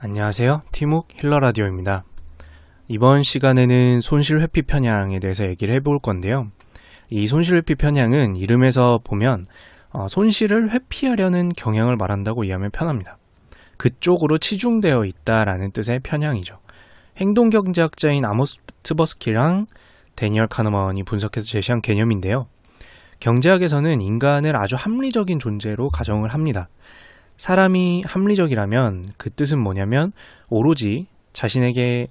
안녕하세요. 티묵 힐러라디오입니다. 이번 시간에는 손실회피 편향에 대해서 얘기를 해볼 건데요. 이 손실회피 편향은 이름에서 보면 손실을 회피하려는 경향을 말한다고 이해하면 편합니다. 그쪽으로 치중되어 있다라는 뜻의 편향이죠. 행동경제학자인 아모스 트버스키랑 데니얼 카너먼이 분석해서 제시한 개념인데요. 경제학에서는 인간을 아주 합리적인 존재로 가정을 합니다. 사람이 합리적이라면 그 뜻은 뭐냐면 오로지 자신에게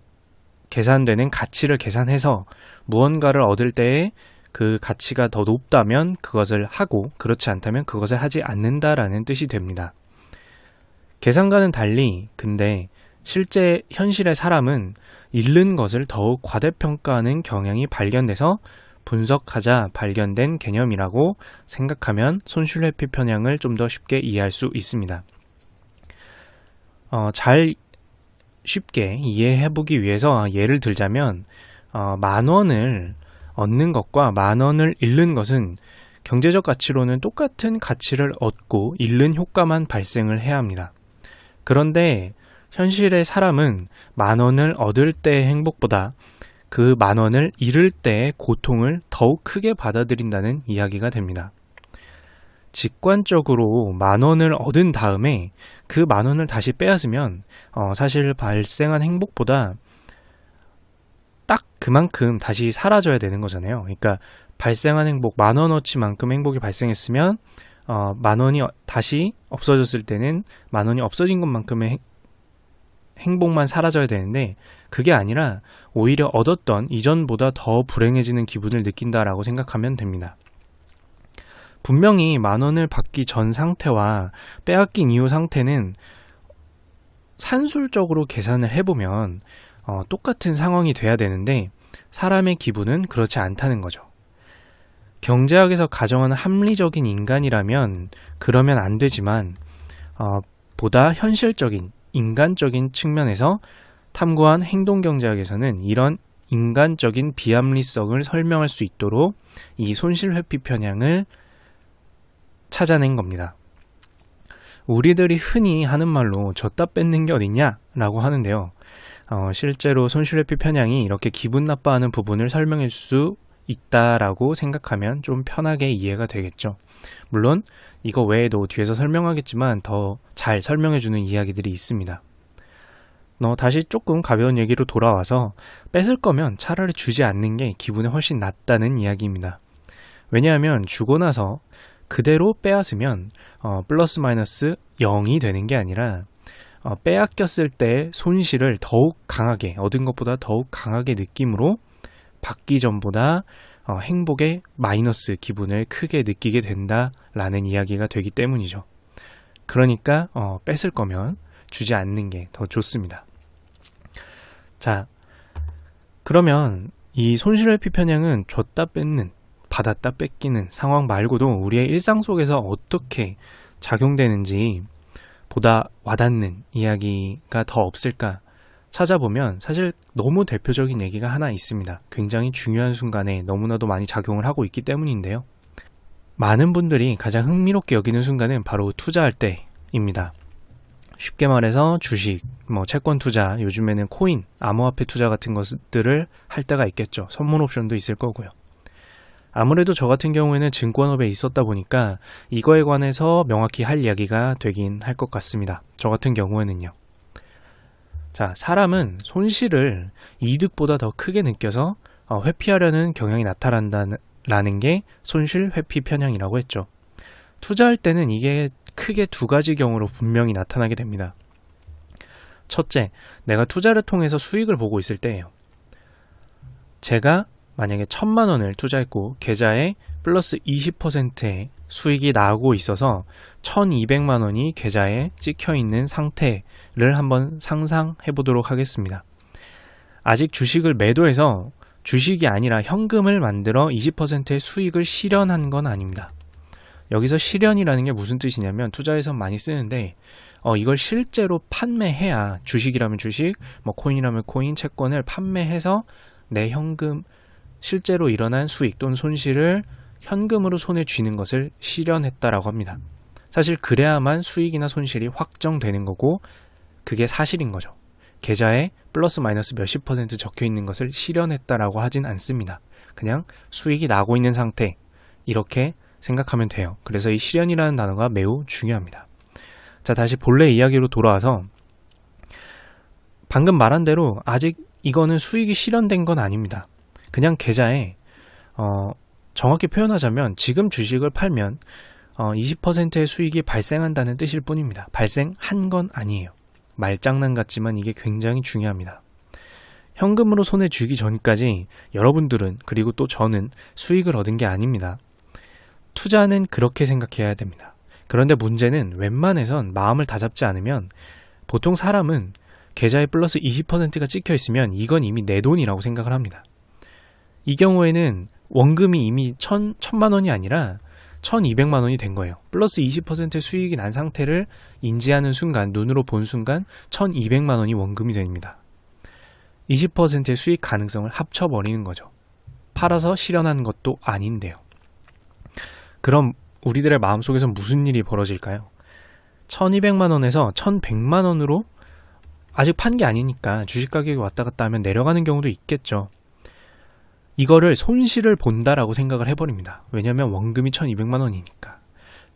계산되는 가치를 계산해서 무언가를 얻을 때에 그 가치가 더 높다면 그것을 하고 그렇지 않다면 그것을 하지 않는다라는 뜻이 됩니다. 계산과는 달리 근데 실제 현실의 사람은 잃는 것을 더욱 과대평가하는 경향이 발견돼서 분석하자 발견된 개념이라고 생각하면 손실회피 편향을 좀 더 쉽게 이해할 수 있습니다. 잘 쉽게 이해해보기 위해서 예를 들자면 10,000원을 얻는 것과 10,000원을 잃는 것은 경제적 가치로는 똑같은 가치를 얻고 잃는 효과만 발생을 해야 합니다. 그런데 현실의 사람은 10,000원을 얻을 때의 행복보다 그 10,000원을 잃을 때의 고통을 더욱 크게 받아들인다는 이야기가 됩니다. 직관적으로 10,000원을 얻은 다음에 그 10,000원을 다시 빼앗으면 사실 발생한 행복보다 딱 그만큼 다시 사라져야 되는 거잖아요. 그러니까 발생한 행복 10,000원어치만큼 행복이 발생했으면 10,000원이 다시 없어졌을 때는 10,000원이 없어진 것만큼의 행복만 사라져야 되는데 그게 아니라 오히려 얻었던 이전보다 더 불행해지는 기분을 느낀다라고 생각하면 됩니다. 분명히 10,000원을 받기 전 상태와 빼앗긴 이후 상태는 산술적으로 계산을 해보면 똑같은 상황이 돼야 되는데 사람의 기분은 그렇지 않다는 거죠. 경제학에서 가정하는 합리적인 인간이라면 그러면 안 되지만 보다 현실적인 인간적인 측면에서 탐구한 행동경제학에서는 이런 인간적인 비합리성을 설명할 수 있도록 이 손실회피 편향을 찾아낸 겁니다. 우리들이 흔히 하는 말로 줬다 뺏는 게 어딨냐? 라고 하는데요. 실제로 손실회피 편향이 이렇게 기분 나빠하는 부분을 설명해 줄 수 있다라고 생각하면 좀 편하게 이해가 되겠죠. 물론 이거 외에도 뒤에서 설명하겠지만 더 잘 설명해주는 이야기들이 있습니다. 다시 조금 가벼운 얘기로 돌아와서 뺏을 거면 차라리 주지 않는 게 기분이 훨씬 낫다는 이야기입니다. 왜냐하면 주고 나서 그대로 빼앗으면 플러스 마이너스 0이 되는 게 아니라 빼앗겼을 때 손실을 더욱 강하게 얻은 것보다 더욱 강하게 느낌으로 받기 전보다 행복의 마이너스 기분을 크게 느끼게 된다라는 이야기가 되기 때문이죠. 그러니까 뺏을 거면 주지 않는 게 더 좋습니다. 자, 그러면 이 손실회피 편향은 줬다 뺏는, 받았다 뺏기는 상황 말고도 우리의 일상 속에서 어떻게 작용되는지 보다 와닿는 이야기가 더 없을까 찾아보면 사실 너무 대표적인 얘기가 하나 있습니다. 굉장히 중요한 순간에 너무나도 많이 작용을 하고 있기 때문인데요. 많은 분들이 가장 흥미롭게 여기는 순간은 바로 투자할 때입니다. 쉽게 말해서 주식, 채권 투자, 요즘에는 코인, 암호화폐 투자 같은 것들을 할 때가 있겠죠. 선물 옵션도 있을 거고요. 아무래도 저 같은 경우에는 증권업에 있었다 보니까 이거에 관해서 명확히 할 이야기가 되긴 할 것 같습니다. 저 같은 경우에는요. 자, 사람은 손실을 이득보다 더 크게 느껴서 회피하려는 경향이 나타난다는 게 손실 회피 편향이라고 했죠. 투자할 때는 이게 크게 두 가지 경우로 분명히 나타나게 됩니다. 첫째, 내가 투자를 통해서 수익을 보고 있을 때예요. 제가 만약에 1,000,000원을 투자했고 계좌에 플러스 20%의 수익이 나오고 있어서 1,200만원이 계좌에 찍혀있는 상태를 한번 상상해 보도록 하겠습니다. 아직 주식을 매도해서 주식이 아니라 현금을 만들어 20%의 수익을 실현한 건 아닙니다. 여기서 실현이라는 게 무슨 뜻이냐면 투자에서 많이 쓰는데 이걸 실제로 판매해야 주식이라면 주식, 코인이라면 코인, 채권을 판매해서 내 현금 실제로 일어난 수익 또는 손실을 현금으로 손에 쥐는 것을 실현했다라고 합니다. 사실 그래야만 수익이나 손실이 확정되는 거고 그게 사실인 거죠. 계좌에 플러스 마이너스 몇십 % 적혀 있는 것을 실현했다라고 하진 않습니다. 그냥 수익이 나고 있는 상태, 이렇게 생각하면 돼요. 그래서 이 실현이라는 단어가 매우 중요합니다. 자, 다시 본래 이야기로 돌아와서 방금 말한 대로 아직 이거는 수익이 실현된 건 아닙니다. 그냥 계좌에 정확히 표현하자면 지금 주식을 팔면 20%의 수익이 발생한다는 뜻일 뿐입니다. 발생한 건 아니에요. 말장난 같지만 이게 굉장히 중요합니다. 현금으로 손에 쥐기 전까지 여러분들은, 그리고 또 저는 수익을 얻은 게 아닙니다. 투자는 그렇게 생각해야 됩니다. 그런데 문제는 웬만해선 마음을 다잡지 않으면 보통 사람은 계좌에 플러스 20%가 찍혀 있으면 이건 이미 내 돈이라고 생각을 합니다. 이 경우에는 원금이 이미 1,000만 원이 아니라 1,200만 원이 된 거예요. 플러스 20% 수익이 난 상태를 인지하는 순간, 눈으로 본 순간 1,200만 원이 원금이 됩니다. 20%의 수익 가능성을 합쳐버리는 거죠. 팔아서 실현한 것도 아닌데요. 그럼 우리들의 마음속에서 무슨 일이 벌어질까요? 1,200만 원에서 1,100만 원으로 아직 판 게 아니니까 주식 가격이 왔다 갔다 하면 내려가는 경우도 있겠죠. 이거를 손실을 본다라고 생각을 해버립니다. 왜냐하면 원금이 1,200만 원이니까.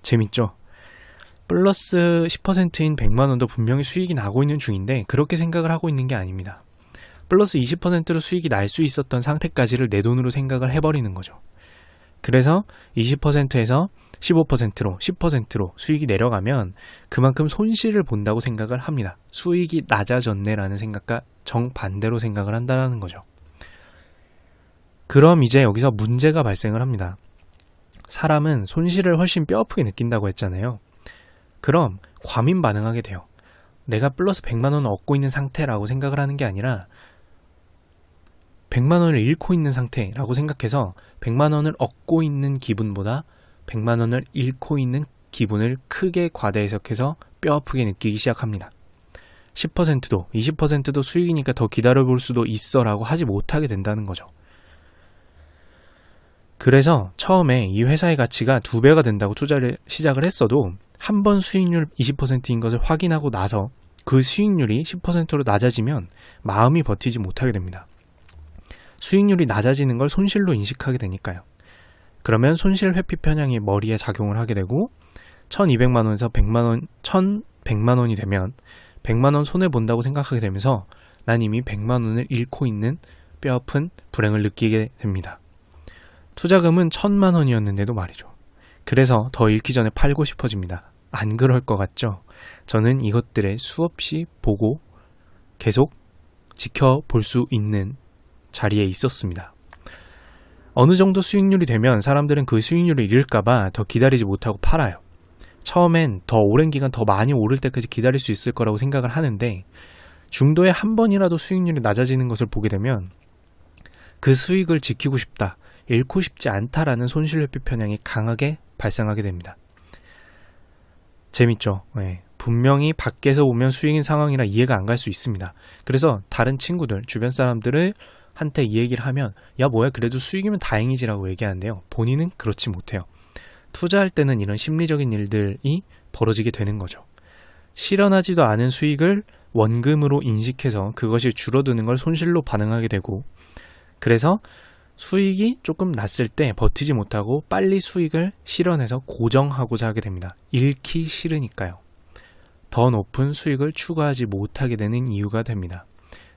재밌죠? 플러스 10%인 100만 원도 분명히 수익이 나고 있는 중인데 그렇게 생각을 하고 있는 게 아닙니다. 플러스 20%로 수익이 날 수 있었던 상태까지를 내 돈으로 생각을 해버리는 거죠. 그래서 20%에서 15%로 10%로 수익이 내려가면 그만큼 손실을 본다고 생각을 합니다. 수익이 낮아졌네라는 생각과 정반대로 생각을 한다는 거죠. 그럼 이제 여기서 문제가 발생을 합니다. 사람은 손실을 훨씬 뼈아프게 느낀다고 했잖아요. 그럼 과민 반응하게 돼요. 내가 플러스 100만 원을 얻고 있는 상태라고 생각을 하는 게 아니라 100만 원을 잃고 있는 상태라고 생각해서 100만 원을 얻고 있는 기분보다 100만 원을 잃고 있는 기분을 크게 과대 해석해서 뼈아프게 느끼기 시작합니다. 10%도 20%도 수익이니까 더 기다려볼 수도 있어 라고 하지 못하게 된다는 거죠. 그래서 처음에 이 회사의 가치가 2배가 된다고 투자를 시작을 했어도 한 번 수익률 20%인 것을 확인하고 나서 그 수익률이 10%로 낮아지면 마음이 버티지 못하게 됩니다. 수익률이 낮아지는 걸 손실로 인식하게 되니까요. 그러면 손실 회피 편향이 머리에 작용을 하게 되고 1,200만 원에서 1,100만 원이 되면 100만 원 손해본다고 생각하게 되면서 난 이미 100만 원을 잃고 있는 뼈아픈 불행을 느끼게 됩니다. 투자금은 1,000만 원이었는데도 말이죠. 그래서 더 잃기 전에 팔고 싶어집니다. 안 그럴 것 같죠? 저는 이것들을 수없이 보고 계속 지켜볼 수 있는 자리에 있었습니다. 어느 정도 수익률이 되면 사람들은 그 수익률을 잃을까봐 더 기다리지 못하고 팔아요. 처음엔 더 오랜 기간 더 많이 오를 때까지 기다릴 수 있을 거라고 생각을 하는데 중도에 한 번이라도 수익률이 낮아지는 것을 보게 되면 그 수익을 지키고 싶다, 잃고 싶지 않다라는 손실회피 편향이 강하게 발생하게 됩니다. 재밌죠? 네. 분명히 밖에서 보면 수익인 상황이라 이해가 안 갈 수 있습니다. 그래서 다른 친구들, 주변 사람들을 한테 이 얘기를 하면 야 뭐야 그래도 수익이면 다행이지라고 얘기하는데요. 본인은 그렇지 못해요. 투자할 때는 이런 심리적인 일들이 벌어지게 되는 거죠. 실현하지도 않은 수익을 원금으로 인식해서 그것이 줄어드는 걸 손실로 반응하게 되고 그래서 수익이 조금 났을 때 버티지 못하고 빨리 수익을 실현해서 고정하고자 하게 됩니다. 잃기 싫으니까요. 더 높은 수익을 추가하지 못하게 되는 이유가 됩니다.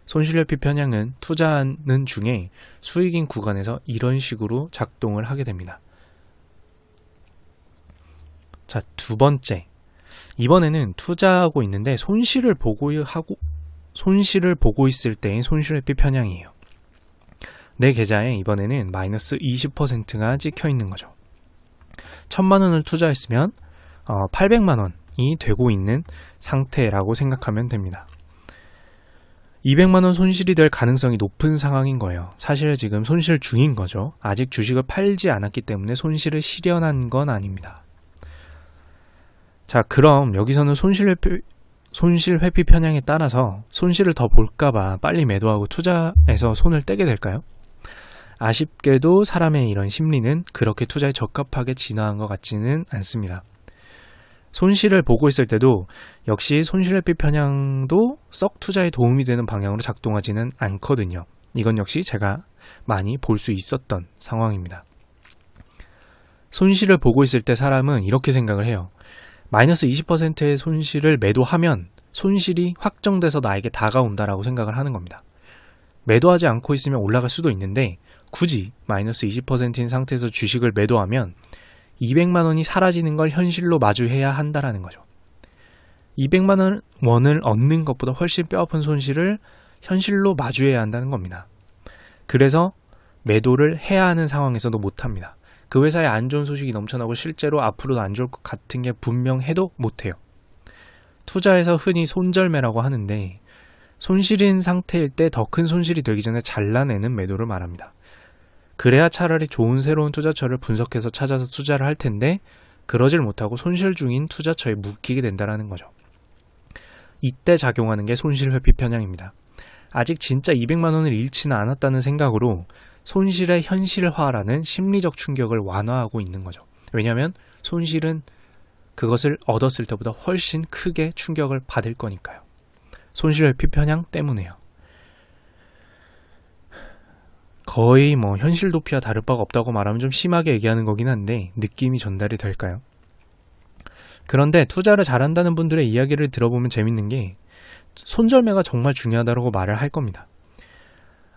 손실회피 편향은 투자하는 중에 수익인 구간에서 이런 식으로 작동을 하게 됩니다. 자, 두 번째. 이번에는 투자하고 있는데 손실을 보고 있을 때의 손실회피 편향이에요. 내 계좌에 이번에는 마이너스 20%가 찍혀 있는 거죠. 1,000만 원을 투자했으면 800만 원이 되고 있는 상태라고 생각하면 됩니다. 200만 원 손실이 될 가능성이 높은 상황인 거예요. 사실 지금 손실 중인 거죠. 아직 주식을 팔지 않았기 때문에 손실을 실현한 건 아닙니다. 자, 그럼 여기서는 손실 회피 편향에 따라서 손실을 더 볼까봐 빨리 매도하고 투자에서 손을 떼게 될까요? 아쉽게도 사람의 이런 심리는 그렇게 투자에 적합하게 진화한 것 같지는 않습니다. 손실을 보고 있을 때도 역시 손실회피 편향도 썩 투자에 도움이 되는 방향으로 작동하지는 않거든요. 이건 역시 제가 많이 볼 수 있었던 상황입니다. 손실을 보고 있을 때 사람은 이렇게 생각을 해요. 마이너스 20%의 손실을 매도하면 손실이 확정돼서 나에게 다가온다라고 생각을 하는 겁니다. 매도하지 않고 있으면 올라갈 수도 있는데 굳이 마이너스 20%인 상태에서 주식을 매도하면 200만 원이 사라지는 걸 현실로 마주해야 한다라는 거죠. 200만 원을 얻는 것보다 훨씬 뼈아픈 손실을 현실로 마주해야 한다는 겁니다. 그래서 매도를 해야 하는 상황에서도 못합니다. 그 회사에 안 좋은 소식이 넘쳐나고 실제로 앞으로도 안 좋을 것 같은 게 분명해도 못해요. 투자에서 흔히 손절매라고 하는데 손실인 상태일 때 더 큰 손실이 되기 전에 잘라내는 매도를 말합니다. 그래야 차라리 좋은 새로운 투자처를 분석해서 찾아서 투자를 할 텐데 그러질 못하고 손실 중인 투자처에 묶이게 된다는 거죠. 이때 작용하는 게 손실회피 편향입니다. 아직 진짜 200만 원을 잃지는 않았다는 생각으로 손실의 현실화라는 심리적 충격을 완화하고 있는 거죠. 왜냐하면 손실은 그것을 얻었을 때보다 훨씬 크게 충격을 받을 거니까요. 손실회피 편향 때문에요. 거의 현실 도피와 다를 바가 없다고 말하면 좀 심하게 얘기하는 거긴 한데 느낌이 전달이 될까요? 그런데 투자를 잘한다는 분들의 이야기를 들어보면 재밌는 게 손절매가 정말 중요하다고 말을 할 겁니다.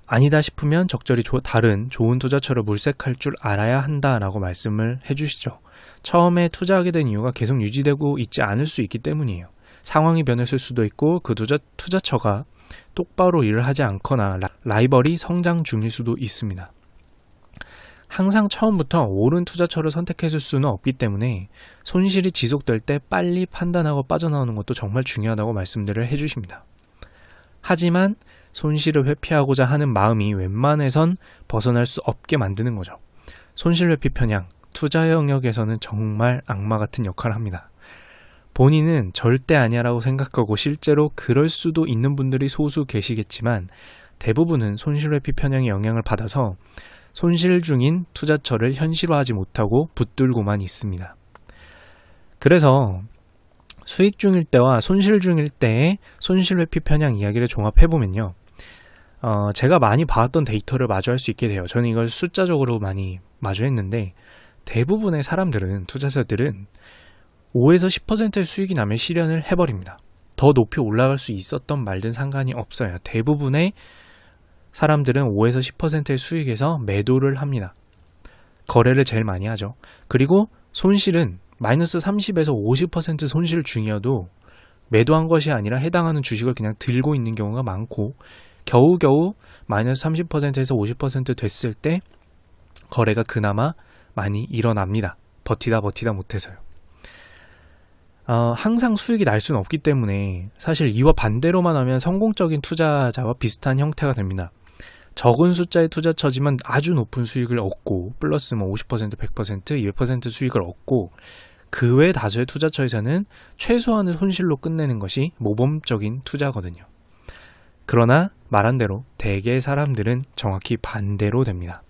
아니다 싶으면 적절히 다른 좋은 투자처를 물색할 줄 알아야 한다라고 말씀을 해주시죠. 처음에 투자하게 된 이유가 계속 유지되고 있지 않을 수 있기 때문이에요. 상황이 변했을 수도 있고 그 투자처가 똑바로 일을 하지 않거나 라이벌이 성장 중일 수도 있습니다. 항상 처음부터 옳은 투자처를 선택했을 수는 없기 때문에 손실이 지속될 때 빨리 판단하고 빠져나오는 것도 정말 중요하다고 말씀들을 해주십니다. 하지만 손실을 회피하고자 하는 마음이 웬만해선 벗어날 수 없게 만드는 거죠. 손실회피 편향, 투자 영역에서는 정말 악마 같은 역할을 합니다. 본인은 절대 아니야라고 생각하고 실제로 그럴 수도 있는 분들이 소수 계시겠지만 대부분은 손실회피 편향의 영향을 받아서 손실 중인 투자처를 현실화하지 못하고 붙들고만 있습니다. 그래서 수익 중일 때와 손실 중일 때의 손실회피 편향 이야기를 종합해보면요. 제가 많이 봐왔던 데이터를 마주할 수 있게 돼요. 저는 이걸 숫자적으로 많이 마주했는데 대부분의 사람들은, 투자자들은 5에서 10%의 수익이 나면 실현을 해버립니다. 더 높이 올라갈 수 있었던 말든 상관이 없어요. 대부분의 사람들은 5에서 10%의 수익에서 매도를 합니다. 거래를 제일 많이 하죠. 그리고 손실은 마이너스 30에서 50% 손실 중이어도 매도한 것이 아니라 해당하는 주식을 그냥 들고 있는 경우가 많고 겨우겨우 마이너스 30%에서 50% 됐을 때 거래가 그나마 많이 일어납니다. 버티다 못해서요. 항상 수익이 날 수는 없기 때문에 사실 이와 반대로만 하면 성공적인 투자자와 비슷한 형태가 됩니다. 적은 숫자의 투자처지만 아주 높은 수익을 얻고 플러스 50%, 100%, 200% 수익을 얻고 그 외 다수의 투자처에서는 최소한의 손실로 끝내는 것이 모범적인 투자거든요. 그러나 말한 대로 대개의 사람들은 정확히 반대로 됩니다.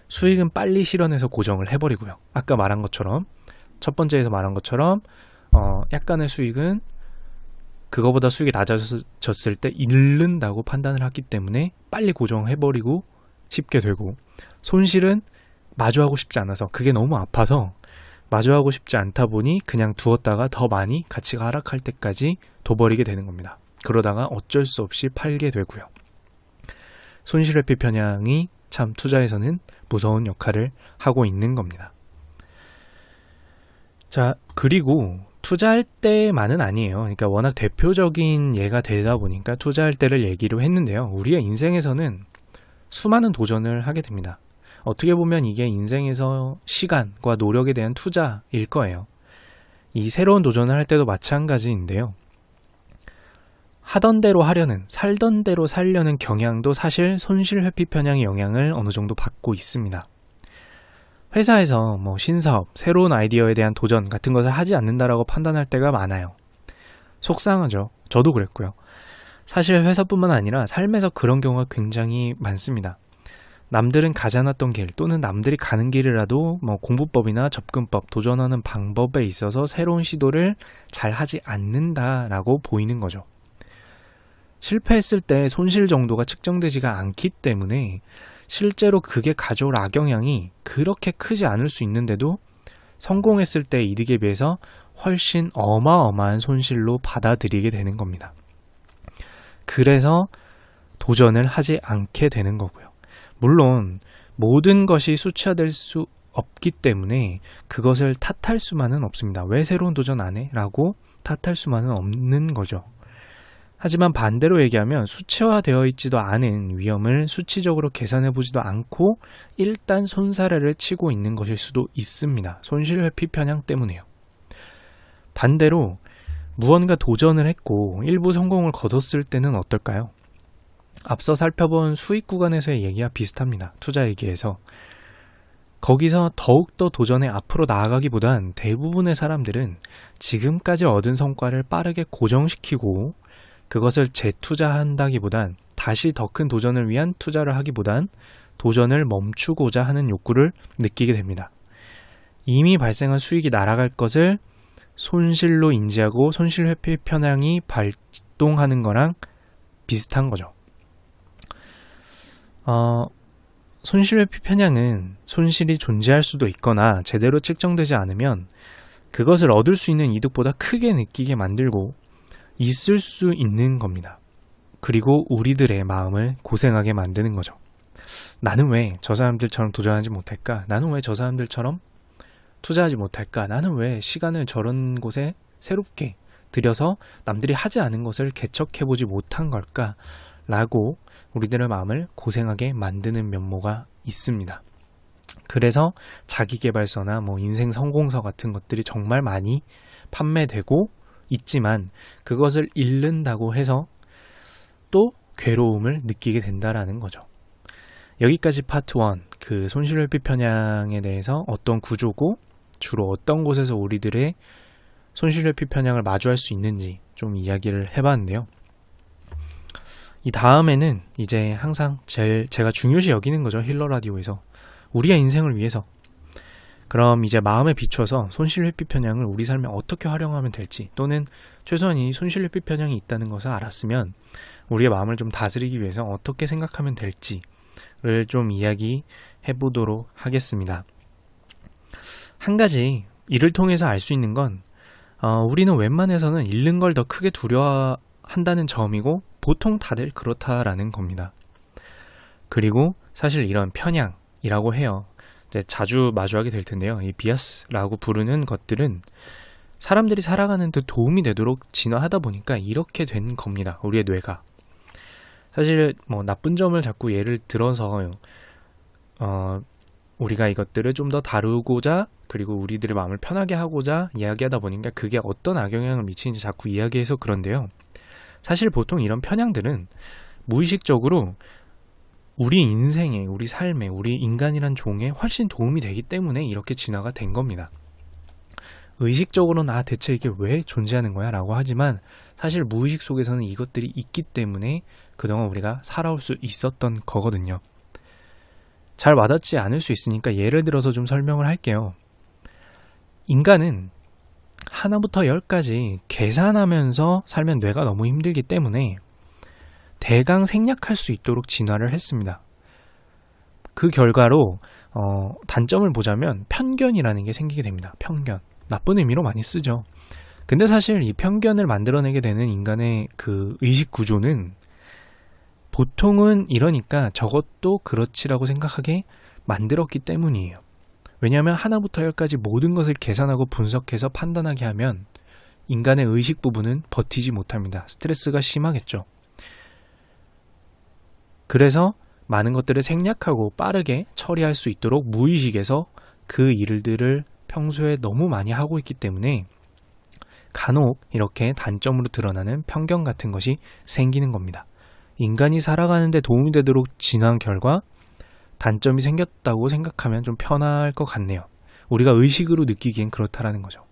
수익은 빨리 실현해서 고정을 해버리고요. 아까 말한 것처럼 첫 번째에서 말한 것처럼 약간의 수익은 그거보다 수익이 낮아졌을 때 잃는다고 판단을 하기 때문에 빨리 고정해버리고 쉽게 되고 손실은 마주하고 싶지 않아서 그게 너무 아파서 마주하고 싶지 않다 보니 그냥 두었다가 더 많이 가치가 하락할 때까지 둬버리게 되는 겁니다. 그러다가 어쩔 수 없이 팔게 되고요. 손실회피 편향이 참 투자에서는 무서운 역할을 하고 있는 겁니다. 자, 그리고 투자할 때만은 아니에요. 그러니까 워낙 대표적인 예가 되다 보니까 투자할 때를 얘기로 했는데요. 우리의 인생에서는 수많은 도전을 하게 됩니다. 어떻게 보면 이게 인생에서 시간과 노력에 대한 투자일 거예요. 이 새로운 도전을 할 때도 마찬가지인데요. 하던 대로 하려는, 살던 대로 살려는 경향도 사실 손실회피 편향의 영향을 어느 정도 받고 있습니다. 회사에서 신사업, 새로운 아이디어에 대한 도전 같은 것을 하지 않는다라고 판단할 때가 많아요. 속상하죠. 저도 그랬고요. 사실 회사뿐만 아니라 삶에서 그런 경우가 굉장히 많습니다. 남들은 가지 않았던 길 또는 남들이 가는 길이라도 공부법이나 접근법, 도전하는 방법에 있어서 새로운 시도를 잘 하지 않는다라고 보이는 거죠. 실패했을 때 손실 정도가 측정되지가 않기 때문에 실제로 그게 가져올 악영향이 그렇게 크지 않을 수 있는데도 성공했을 때 이득에 비해서 훨씬 어마어마한 손실로 받아들이게 되는 겁니다. 그래서 도전을 하지 않게 되는 거고요. 물론 모든 것이 수치화될 수 없기 때문에 그것을 탓할 수만은 없습니다. 왜 새로운 도전 안 해? 라고 탓할 수만은 없는 거죠. 하지만 반대로 얘기하면 수치화되어 있지도 않은 위험을 수치적으로 계산해보지도 않고 일단 손사래를 치고 있는 것일 수도 있습니다. 손실회피 편향 때문에요. 반대로 무언가 도전을 했고 일부 성공을 거뒀을 때는 어떨까요? 앞서 살펴본 수익 구간에서의 얘기와 비슷합니다. 투자 얘기에서. 거기서 더욱더 도전에 앞으로 나아가기보단 대부분의 사람들은 지금까지 얻은 성과를 빠르게 고정시키고 그것을 재투자한다기보단 다시 더 큰 도전을 위한 투자를 하기보단 도전을 멈추고자 하는 욕구를 느끼게 됩니다. 이미 발생한 수익이 날아갈 것을 손실로 인지하고 손실회피 편향이 발동하는 거랑 비슷한 거죠. 손실회피 편향은 손실이 존재할 수도 있거나 제대로 측정되지 않으면 그것을 얻을 수 있는 이득보다 크게 느끼게 만들고 있을 수 있는 겁니다. 그리고 우리들의 마음을 고생하게 만드는 거죠. 나는 왜 저 사람들처럼 도전하지 못할까? 나는 왜 저 사람들처럼 투자하지 못할까? 나는 왜 시간을 저런 곳에 새롭게 들여서 남들이 하지 않은 것을 개척해보지 못한 걸까? 라고 우리들의 마음을 고생하게 만드는 면모가 있습니다. 그래서 자기계발서나 인생 성공서 같은 것들이 정말 많이 판매되고 있지만 그것을 잃는다고 해서 또 괴로움을 느끼게 된다라는 거죠. 여기까지 파트 1, 그 손실회피 편향에 대해서 어떤 구조고 주로 어떤 곳에서 우리들의 손실회피 편향을 마주할 수 있는지 좀 이야기를 해봤는데요. 이 다음에는 이제 항상 제가 중요시 여기는 거죠. 힐러 라디오에서 우리의 인생을 위해서. 그럼 이제 마음에 비춰서 손실회피 편향을 우리 삶에 어떻게 활용하면 될지, 또는 최소한 이 손실회피 편향이 있다는 것을 알았으면 우리의 마음을 좀 다스리기 위해서 어떻게 생각하면 될지를 좀 이야기해 보도록 하겠습니다. 한 가지 이를 통해서 알 수 있는 건 우리는 웬만해서는 잃는 걸 더 크게 두려워한다는 점이고 보통 다들 그렇다라는 겁니다. 그리고 사실 이런 편향이라고 해요. 자주 마주하게 될 텐데요. 이 비아스라고 부르는 것들은 사람들이 살아가는 데 도움이 되도록 진화하다 보니까 이렇게 된 겁니다. 우리의 뇌가. 사실 나쁜 점을 자꾸 예를 들어서 우리가 이것들을 좀 더 다루고자, 그리고 우리들의 마음을 편하게 하고자 이야기하다 보니까 그게 어떤 악영향을 미치는지 자꾸 이야기해서 그런데요. 사실 보통 이런 편향들은 무의식적으로 우리 인생에, 우리 삶에, 우리 인간이란 종에 훨씬 도움이 되기 때문에 이렇게 진화가 된 겁니다. 의식적으로는 대체 이게 왜 존재하는 거야? 라고 하지만 사실 무의식 속에서는 이것들이 있기 때문에 그동안 우리가 살아올 수 있었던 거거든요. 잘 와닿지 않을 수 있으니까 예를 들어서 좀 설명을 할게요. 인간은 하나부터 10까지 계산하면서 살면 뇌가 너무 힘들기 때문에 대강 생략할 수 있도록 진화를 했습니다. 그 결과로 단점을 보자면 편견이라는 게 생기게 됩니다. 편견. 나쁜 의미로 많이 쓰죠. 근데 사실 이 편견을 만들어내게 되는 인간의 그 의식 구조는 보통은 이러니까 저것도 그렇지라고 생각하게 만들었기 때문이에요. 왜냐하면 하나부터 10까지 모든 것을 계산하고 분석해서 판단하게 하면 인간의 의식 부분은 버티지 못합니다. 스트레스가 심하겠죠. 그래서 많은 것들을 생략하고 빠르게 처리할 수 있도록 무의식에서 그 일들을 평소에 너무 많이 하고 있기 때문에 간혹 이렇게 단점으로 드러나는 편견 같은 것이 생기는 겁니다. 인간이 살아가는 데 도움이 되도록 진화한 결과 단점이 생겼다고 생각하면 좀 편할 것 같네요. 우리가 의식으로 느끼기엔 그렇다라는 거죠.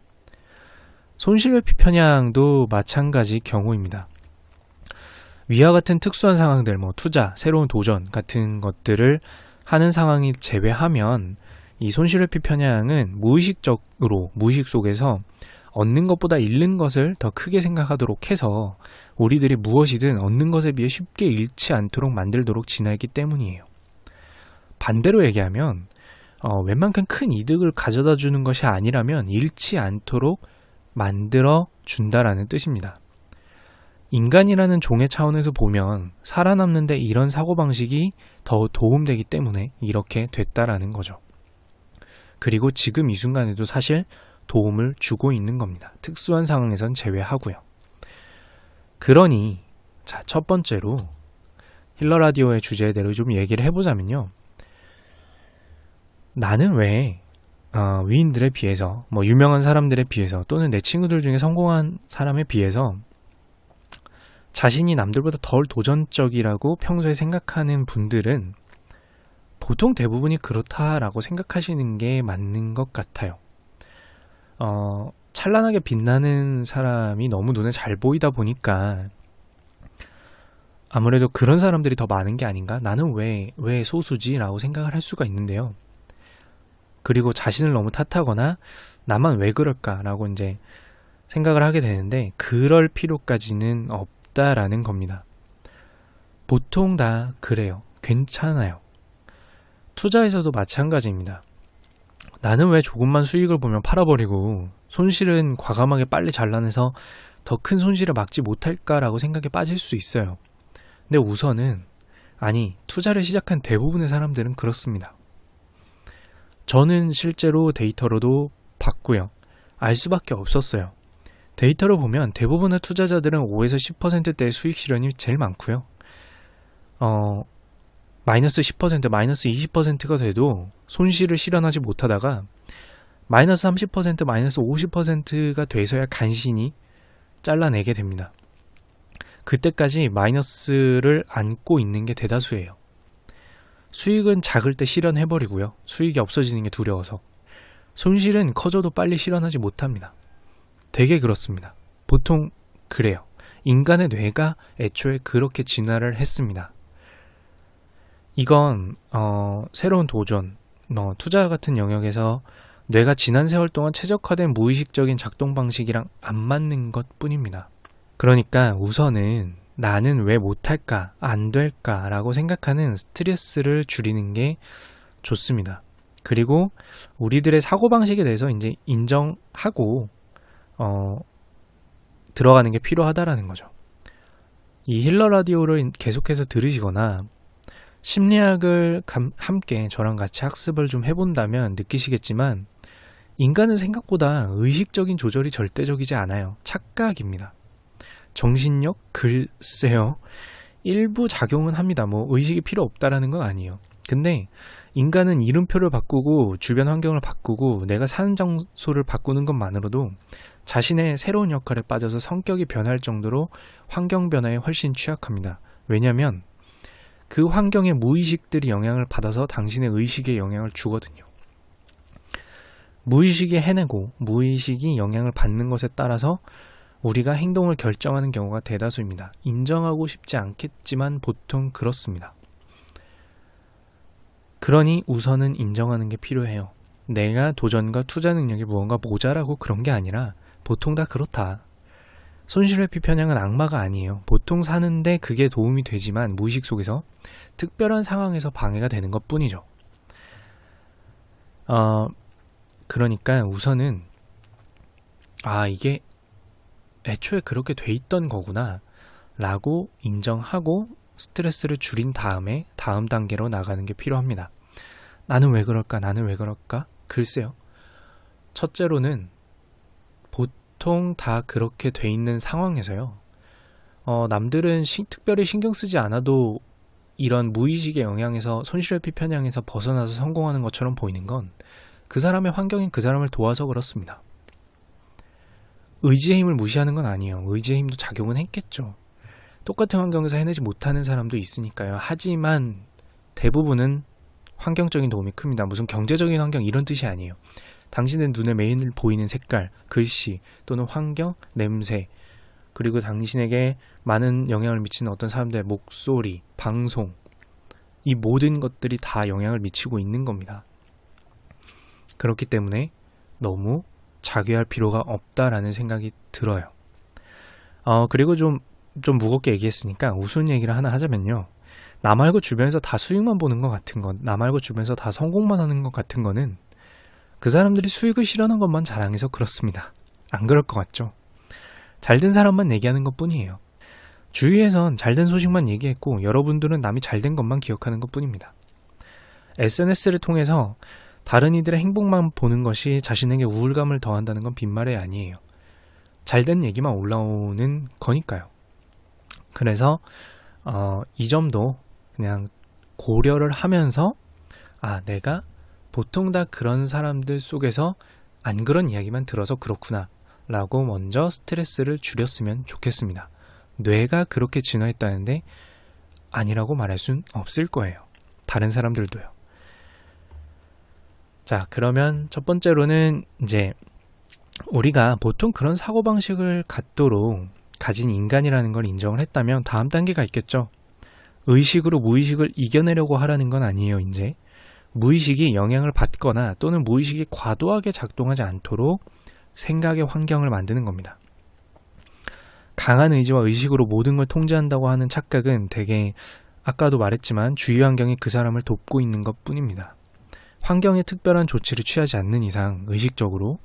손실회피 편향도 마찬가지 경우입니다. 위와 같은 특수한 상황들, 투자, 새로운 도전 같은 것들을 하는 상황이 제외하면 이 손실회피 편향은 무의식 속에서 얻는 것보다 잃는 것을 더 크게 생각하도록 해서 우리들이 무엇이든 얻는 것에 비해 쉽게 잃지 않도록 만들도록 진화했기 때문이에요. 반대로 얘기하면 웬만큼 큰 이득을 가져다 주는 것이 아니라면 잃지 않도록 만들어 준다라는 뜻입니다. 인간이라는 종의 차원에서 보면 살아남는데 이런 사고방식이 더 도움되기 때문에 이렇게 됐다라는 거죠. 그리고 지금 이 순간에도 사실 도움을 주고 있는 겁니다. 특수한 상황에선 제외하고요. 그러니 자, 첫 번째로 힐러 라디오의 주제대로 좀 얘기를 해보자면요. 나는 왜 위인들에 비해서 유명한 사람들에 비해서 또는 내 친구들 중에 성공한 사람에 비해서 자신이 남들보다 덜 도전적이라고 평소에 생각하는 분들은 보통 대부분이 그렇다라고 생각하시는 게 맞는 것 같아요. 찬란하게 빛나는 사람이 너무 눈에 잘 보이다 보니까 아무래도 그런 사람들이 더 많은 게 아닌가? 나는 왜 소수지? 라고 생각을 할 수가 있는데요. 그리고 자신을 너무 탓하거나 나만 왜 그럴까? 라고 이제 생각을 하게 되는데 그럴 필요까지는 없다라는 겁니다. 보통 다 그래요. 괜찮아요. 투자에서도 마찬가지입니다. 나는 왜 조금만 수익을 보면 팔아버리고 손실은 과감하게 빨리 잘라내서 더 큰 손실을 막지 못할까라고 생각에 빠질 수 있어요. 근데 우선은 투자를 시작한 대부분의 사람들은 그렇습니다. 저는 실제로 데이터로도 봤고요. 알 수밖에 없었어요. 데이터로 보면 대부분의 투자자들은 5에서 10%대의 수익 실현이 제일 많고요. 마이너스 10%, 마이너스 20%가 돼도 손실을 실현하지 못하다가 마이너스 30%, 마이너스 50%가 돼서야 간신히 잘라내게 됩니다. 그때까지 마이너스를 안고 있는 게 대다수예요. 수익은 작을 때 실현해버리고요. 수익이 없어지는 게 두려워서. 손실은 커져도 빨리 실현하지 못합니다. 되게 그렇습니다. 보통 그래요. 인간의 뇌가 애초에 그렇게 진화를 했습니다. 이건 새로운 도전, 투자 같은 영역에서 뇌가 지난 세월 동안 최적화된 무의식적인 작동 방식이랑 안 맞는 것 뿐입니다. 그러니까 우선은 나는 왜 못할까, 안 될까 라고 생각하는 스트레스를 줄이는 게 좋습니다. 그리고 우리들의 사고방식에 대해서 이제 인정하고 들어가는 게 필요하다라는 거죠. 이 힐러 라디오를 계속해서 들으시거나 심리학을 함께 저랑 같이 학습을 좀 해본다면 느끼시겠지만 인간은 생각보다 의식적인 조절이 절대적이지 않아요. 착각입니다. 정신력? 글쎄요. 일부 작용은 합니다. 의식이 필요 없다라는 건 아니에요. 근데 인간은 이름표를 바꾸고 주변 환경을 바꾸고 내가 사는 장소를 바꾸는 것만으로도 자신의 새로운 역할에 빠져서 성격이 변할 정도로 환경 변화에 훨씬 취약합니다. 왜냐하면 그 환경의 무의식들이 영향을 받아서 당신의 의식에 영향을 주거든요. 무의식이 해내고 무의식이 영향을 받는 것에 따라서 우리가 행동을 결정하는 경우가 대다수입니다. 인정하고 싶지 않겠지만 보통 그렇습니다. 그러니 우선은 인정하는 게 필요해요. 내가 도전과 투자 능력이 무언가 모자라고 그런 게 아니라 보통 다 그렇다. 손실회피 편향은 악마가 아니에요. 보통 사는데 그게 도움이 되지만 무의식 속에서 특별한 상황에서 방해가 되는 것 뿐이죠. 그러니까 우선은 이게 애초에 그렇게 돼 있던 거구나 라고 인정하고 스트레스를 줄인 다음에 다음 단계로 나가는 게 필요합니다. 나는 왜 그럴까? 나는 왜 그럴까? 글쎄요. 첫째로는 보통 다 그렇게 돼 있는 상황에서요. 남들은 특별히 신경 쓰지 않아도 이런 무의식의 영향에서 손실회피 편향에서 벗어나서 성공하는 것처럼 보이는 건 그 사람의 환경인 그 사람을 도와서 그렇습니다. 의지의 힘을 무시하는 건 아니에요. 의지의 힘도 작용은 했겠죠. 똑같은 환경에서 해내지 못하는 사람도 있으니까요. 하지만 대부분은 환경적인 도움이 큽니다. 무슨 경제적인 환경 이런 뜻이 아니에요. 당신의 눈에 매일 보이는 색깔, 글씨 또는 환경, 냄새 그리고 당신에게 많은 영향을 미치는 어떤 사람들의 목소리, 방송 이 모든 것들이 다 영향을 미치고 있는 겁니다. 그렇기 때문에 너무 자괴할 필요가 없다라는 생각이 들어요. 그리고 좀 무겁게 얘기했으니까 우스운 얘기를 하나 하자면요. 나 말고 주변에서 다 수익만 보는 것 같은 건, 나 말고 주변에서 다 성공만 하는 것 같은 거는 그 사람들이 수익을 실현한 것만 자랑해서 그렇습니다. 안 그럴 것 같죠? 잘된 사람만 얘기하는 것 뿐이에요. 주위에선 잘된 소식만 얘기했고 여러분들은 남이 잘된 것만 기억하는 것 뿐입니다. SNS를 통해서 다른 이들의 행복만 보는 것이 자신에게 우울감을 더한다는 건 빈말이 아니에요. 잘된 얘기만 올라오는 거니까요. 그래서 이 점도 그냥 고려를 하면서 내가 보통 다 그런 사람들 속에서 안 그런 이야기만 들어서 그렇구나 라고 먼저 스트레스를 줄였으면 좋겠습니다. 뇌가 그렇게 진화했다는데 아니라고 말할 순 없을 거예요. 다른 사람들도요. 자, 그러면 첫 번째로는 이제 우리가 보통 그런 사고방식을 갖도록 가진 인간이라는 걸 인정을 했다면 다음 단계가 있겠죠. 의식으로 무의식을 이겨내려고 하라는 건 아니에요. 이제 무의식이 영향을 받거나 또는 무의식이 과도하게 작동하지 않도록 생각의 환경을 만드는 겁니다. 강한 의지와 의식으로 모든 걸 통제한다고 하는 착각은 되게 아까도 말했지만 주위 환경이 그 사람을 돕고 있는 것 뿐입니다. 환경에 특별한 조치를 취하지 않는 이상 의식적으로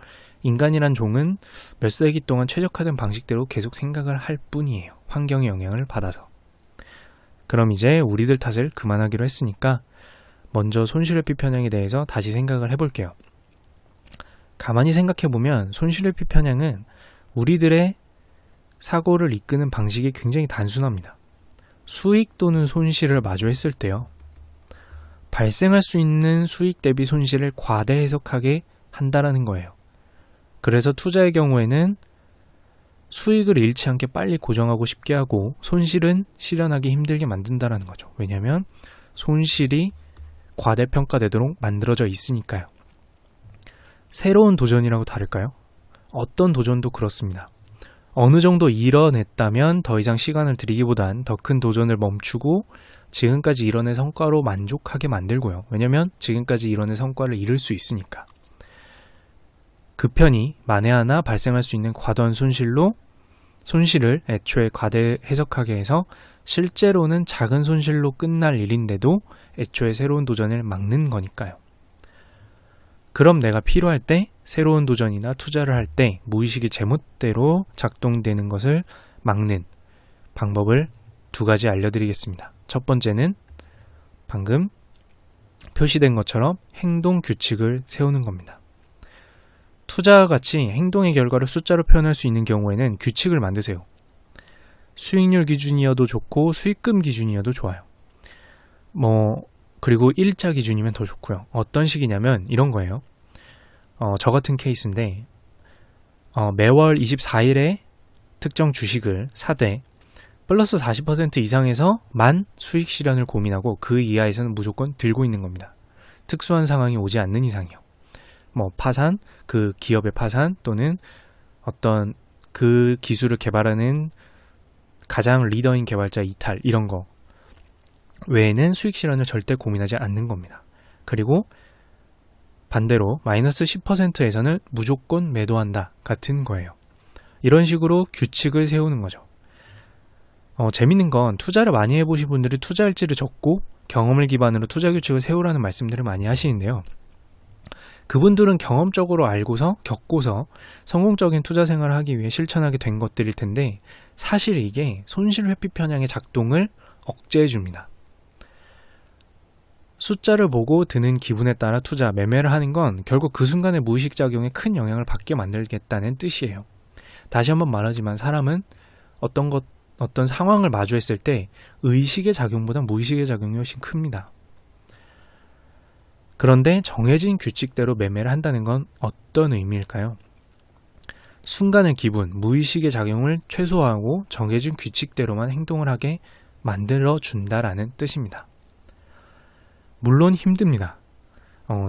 인간이란 종은 몇 세기 동안 최적화된 방식대로 계속 생각을 할 뿐이에요. 환경의 영향을 받아서. 그럼 이제 우리들 탓을 그만하기로 했으니까 먼저 손실회피 편향에 대해서 다시 생각을 해볼게요. 가만히 생각해보면 손실회피 편향은 우리들의 사고를 이끄는 방식이 굉장히 단순합니다. 수익 또는 손실을 마주했을 때요. 발생할 수 있는 수익 대비 손실을 과대 해석하게 한다라는 거예요. 그래서 투자의 경우에는 수익을 잃지 않게 빨리 고정하고 쉽게 하고 손실은 실현하기 힘들게 만든다라는 거죠. 왜냐하면 손실이 과대평가되도록 만들어져 있으니까요. 새로운 도전이라고 다를까요? 어떤 도전도 그렇습니다. 어느 정도 이뤄냈다면 더 이상 시간을 들이기보단 더 큰 도전을 멈추고 지금까지 이뤄낸 성과로 만족하게 만들고요. 왜냐하면 지금까지 이뤄낸 성과를 이룰 수 있으니까. 그 편이 만에 하나 발생할 수 있는 과도한 손실을 애초에 과대 해석하게 해서 실제로는 작은 손실로 끝날 일인데도 애초에 새로운 도전을 막는 거니까요. 그럼 내가 필요할 때 새로운 도전이나 투자를 할 때 무의식이 제멋대로 작동되는 것을 막는 방법을 두 가지 알려드리겠습니다. 첫 번째는 방금 표시된 것처럼 행동 규칙을 세우는 겁니다. 투자와 같이 행동의 결과를 숫자로 표현할 수 있는 경우에는 규칙을 만드세요. 수익률 기준이어도 좋고 수익금 기준이어도 좋아요. 그리고 일자 기준이면 더 좋고요. 어떤 식이냐면 이런 거예요. 저 같은 케이스인데 매월 24일에 특정 주식을 사되 플러스 40% 이상에서 만 수익 실현을 고민하고 그 이하에서는 무조건 들고 있는 겁니다. 특수한 상황이 오지 않는 이상이요. 파산, 그 기업의 파산 또는 어떤 그 기술을 개발하는 가장 리더인 개발자 이탈 이런 거 외에는 수익 실현을 절대 고민하지 않는 겁니다. 그리고 반대로 마이너스 10%에서는 무조건 매도한다 같은 거예요. 이런 식으로 규칙을 세우는 거죠. 재밌는 건 투자를 많이 해보신 분들이 투자일지를 적고 경험을 기반으로 투자 규칙을 세우라는 말씀들을 많이 하시는데요. 그분들은 경험적으로 겪고서 성공적인 투자 생활을 하기 위해 실천하게 된 것들일 텐데 사실 이게 손실 회피 편향의 작동을 억제해 줍니다. 숫자를 보고 드는 기분에 따라 매매를 하는 건 결국 그 순간의 무의식 작용에 큰 영향을 받게 만들겠다는 뜻이에요. 다시 한번 말하지만 사람은 어떤 상황을 마주했을 때 의식의 작용보다 무의식의 작용이 훨씬 큽니다. 그런데 정해진 규칙대로 매매를 한다는 건 어떤 의미일까요? 순간의 기분, 무의식의 작용을 최소화하고 정해진 규칙대로만 행동을 하게 만들어준다라는 뜻입니다. 물론 힘듭니다.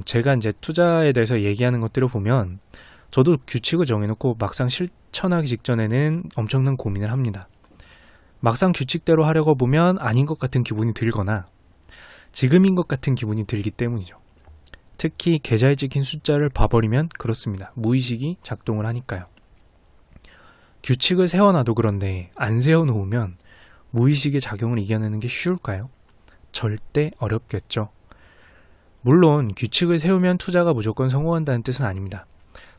제가 이제 투자에 대해서 얘기하는 것들을 보면 저도 규칙을 정해놓고 막상 실천하기 직전에는 엄청난 고민을 합니다. 막상 규칙대로 하려고 보면 아닌 것 같은 기분이 들거나 지금인 것 같은 기분이 들기 때문이죠. 특히 계좌에 찍힌 숫자를 봐버리면 그렇습니다. 무의식이 작동을 하니까요. 규칙을 세워놔도 그런데 안 세워놓으면 무의식의 작용을 이겨내는 게 쉬울까요? 절대 어렵겠죠. 물론 규칙을 세우면 투자가 무조건 성공한다는 뜻은 아닙니다.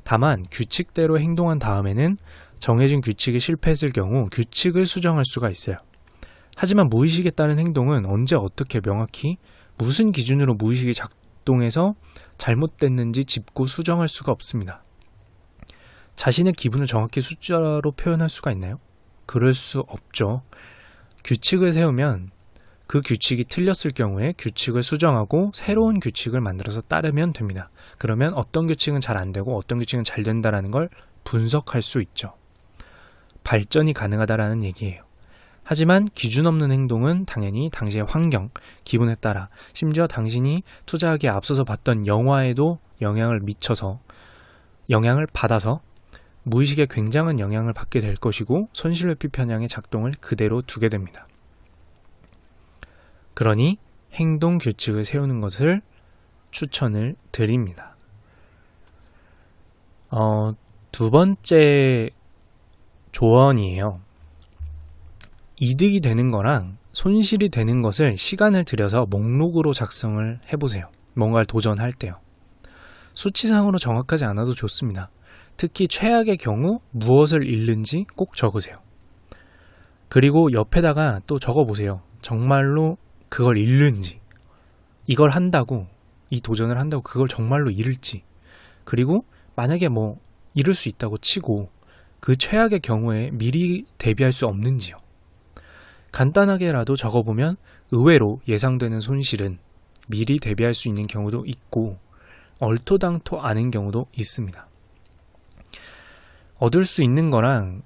다만 규칙대로 행동한 다음에는 정해진 규칙에 실패했을 경우 규칙을 수정할 수가 있어요. 하지만 무의식에 따른 행동은 언제 어떻게 명확히 무슨 기준으로 무의식이 작동해서 잘못됐는지 짚고 수정할 수가 없습니다. 자신의 기분을 정확히 숫자로 표현할 수가 있나요? 그럴 수 없죠. 규칙을 세우면 그 규칙이 틀렸을 경우에 규칙을 수정하고 새로운 규칙을 만들어서 따르면 됩니다. 그러면 어떤 규칙은 잘 안 되고 어떤 규칙은 잘 된다라는 걸 분석할 수 있죠. 발전이 가능하다라는 얘기예요. 하지만 기준 없는 행동은 당연히 당시의 환경, 기분에 따라 심지어 당신이 투자하기에 앞서서 봤던 영화에도 영향을 받아서 무의식에 굉장한 영향을 받게 될 것이고 손실회피 편향의 작동을 그대로 두게 됩니다. 그러니 행동 규칙을 세우는 것을 추천을 드립니다. 두 번째 조언이에요. 이득이 되는 거랑 손실이 되는 것을 시간을 들여서 목록으로 작성을 해보세요. 뭔가를 도전할 때요. 수치상으로 정확하지 않아도 좋습니다. 특히 최악의 경우 무엇을 잃는지 꼭 적으세요. 그리고 옆에다가 또 적어보세요. 정말로 그걸 잃는지, 이걸 한다고, 이 도전을 한다고 그걸 정말로 잃을지, 그리고 만약에 잃을 수 있다고 치고 그 최악의 경우에 미리 대비할 수 없는지요. 간단하게라도 적어보면 의외로 예상되는 손실은 미리 대비할 수 있는 경우도 있고 얼토당토 않은 경우도 있습니다. 얻을 수 있는 거랑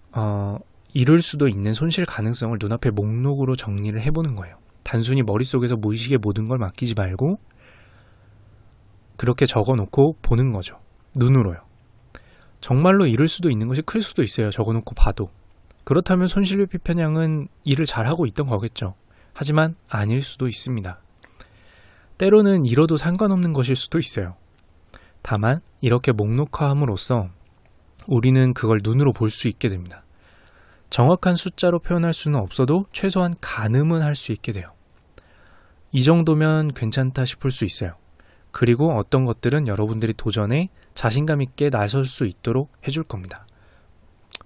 잃을 수도 있는 손실 가능성을 눈앞에 목록으로 정리를 해보는 거예요. 단순히 머릿속에서 무의식의 모든 걸 맡기지 말고 그렇게 적어놓고 보는 거죠. 눈으로요. 정말로 잃을 수도 있는 것이 클 수도 있어요. 적어놓고 봐도. 그렇다면 손실회피 편향은 일을 잘하고 있던 거겠죠. 하지만 아닐 수도 있습니다. 때로는 잃어도 상관없는 것일 수도 있어요. 다만 이렇게 목록화함으로써 우리는 그걸 눈으로 볼 수 있게 됩니다. 정확한 숫자로 표현할 수는 없어도 최소한 가늠은 할 수 있게 돼요. 이 정도면 괜찮다 싶을 수 있어요. 그리고 어떤 것들은 여러분들이 도전에 자신감 있게 나설 수 있도록 해줄 겁니다.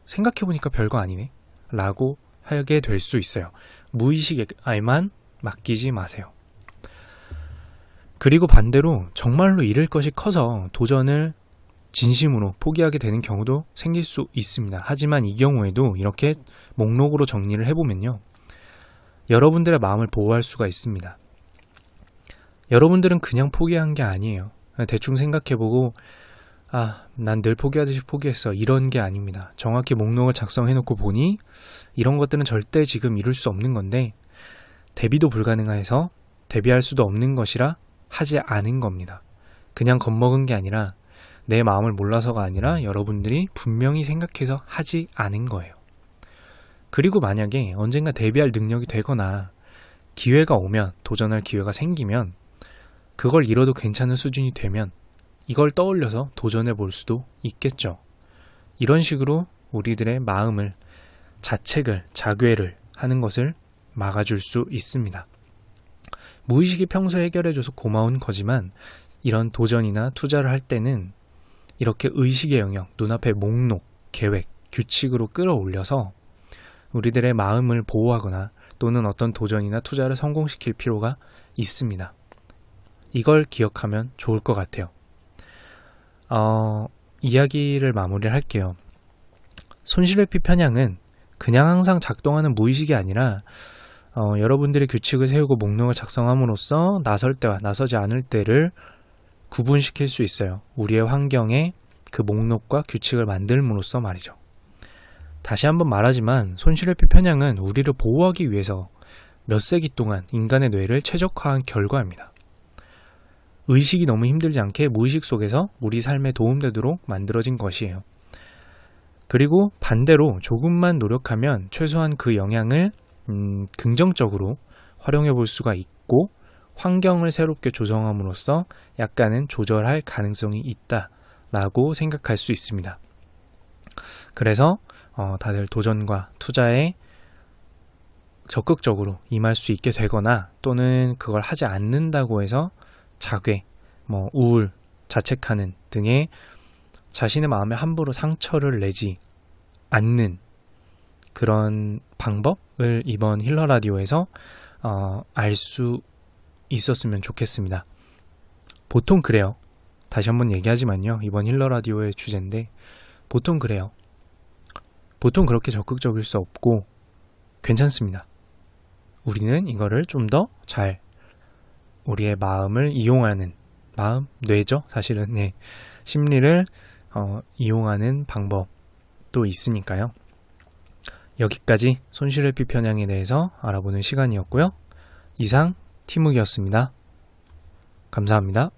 생각해보니까 별거 아니네 라고 하게 될 수 있어요. 무의식에만 맡기지 마세요. 그리고 반대로 정말로 잃을 것이 커서 도전을 진심으로 포기하게 되는 경우도 생길 수 있습니다. 하지만 이 경우에도 이렇게 목록으로 정리를 해보면요. 여러분들의 마음을 보호할 수가 있습니다. 여러분들은 그냥 포기한 게 아니에요. 대충 생각해보고 난 늘 포기하듯이 포기했어. 이런 게 아닙니다. 정확히 목록을 작성해놓고 보니 이런 것들은 절대 지금 이룰 수 없는 건데 대비도 불가능해서 대비할 수도 없는 것이라 하지 않은 겁니다. 그냥 겁먹은 게 아니라 내 마음을 몰라서가 아니라 여러분들이 분명히 생각해서 하지 않은 거예요. 그리고 만약에 언젠가 대비할 능력이 되거나 기회가 오면, 도전할 기회가 생기면 그걸 잃어도 괜찮은 수준이 되면 이걸 떠올려서 도전해 볼 수도 있겠죠. 이런 식으로 우리들의 마음을 자괴를 하는 것을 막아줄 수 있습니다. 무의식이 평소에 해결해줘서 고마운 거지만 이런 도전이나 투자를 할 때는 이렇게 의식의 영역, 눈앞의 목록, 계획, 규칙으로 끌어올려서 우리들의 마음을 보호하거나 또는 어떤 도전이나 투자를 성공시킬 필요가 있습니다. 이걸 기억하면 좋을 것 같아요. 이야기를 마무리를 할게요. 손실회피 편향은 그냥 항상 작동하는 무의식이 아니라 여러분들이 규칙을 세우고 목록을 작성함으로써 나설 때와 나서지 않을 때를 구분시킬 수 있어요. 우리의 환경에 그 목록과 규칙을 만들므로써 말이죠. 다시 한번 말하지만 손실회피 편향은 우리를 보호하기 위해서 몇 세기 동안 인간의 뇌를 최적화한 결과입니다. 의식이 너무 힘들지 않게 무의식 속에서 우리 삶에 도움되도록 만들어진 것이에요. 그리고 반대로 조금만 노력하면 최소한 그 영향을 긍정적으로 활용해 볼 수가 있고 환경을 새롭게 조정함으로써 약간은 조절할 가능성이 있다라고 생각할 수 있습니다. 그래서 다들 도전과 투자에 적극적으로 임할 수 있게 되거나 또는 그걸 하지 않는다고 해서 자괴, 우울, 자책하는 등의 자신의 마음에 함부로 상처를 내지 않는 그런 방법을 이번 힐러 라디오에서 알 수 있었으면 좋겠습니다. 보통 그래요. 다시 한번 얘기하지만요. 이번 힐러 라디오의 주제인데 보통 그래요. 보통 그렇게 적극적일 수 없고 괜찮습니다. 우리는 이거를 좀 더 잘 우리의 마음을 이용하는 마음, 뇌죠. 사실은 심리를 이용하는 방법도 있으니까요. 여기까지 손실회피 편향에 대해서 알아보는 시간이었고요. 이상 티묵이었습니다. 감사합니다.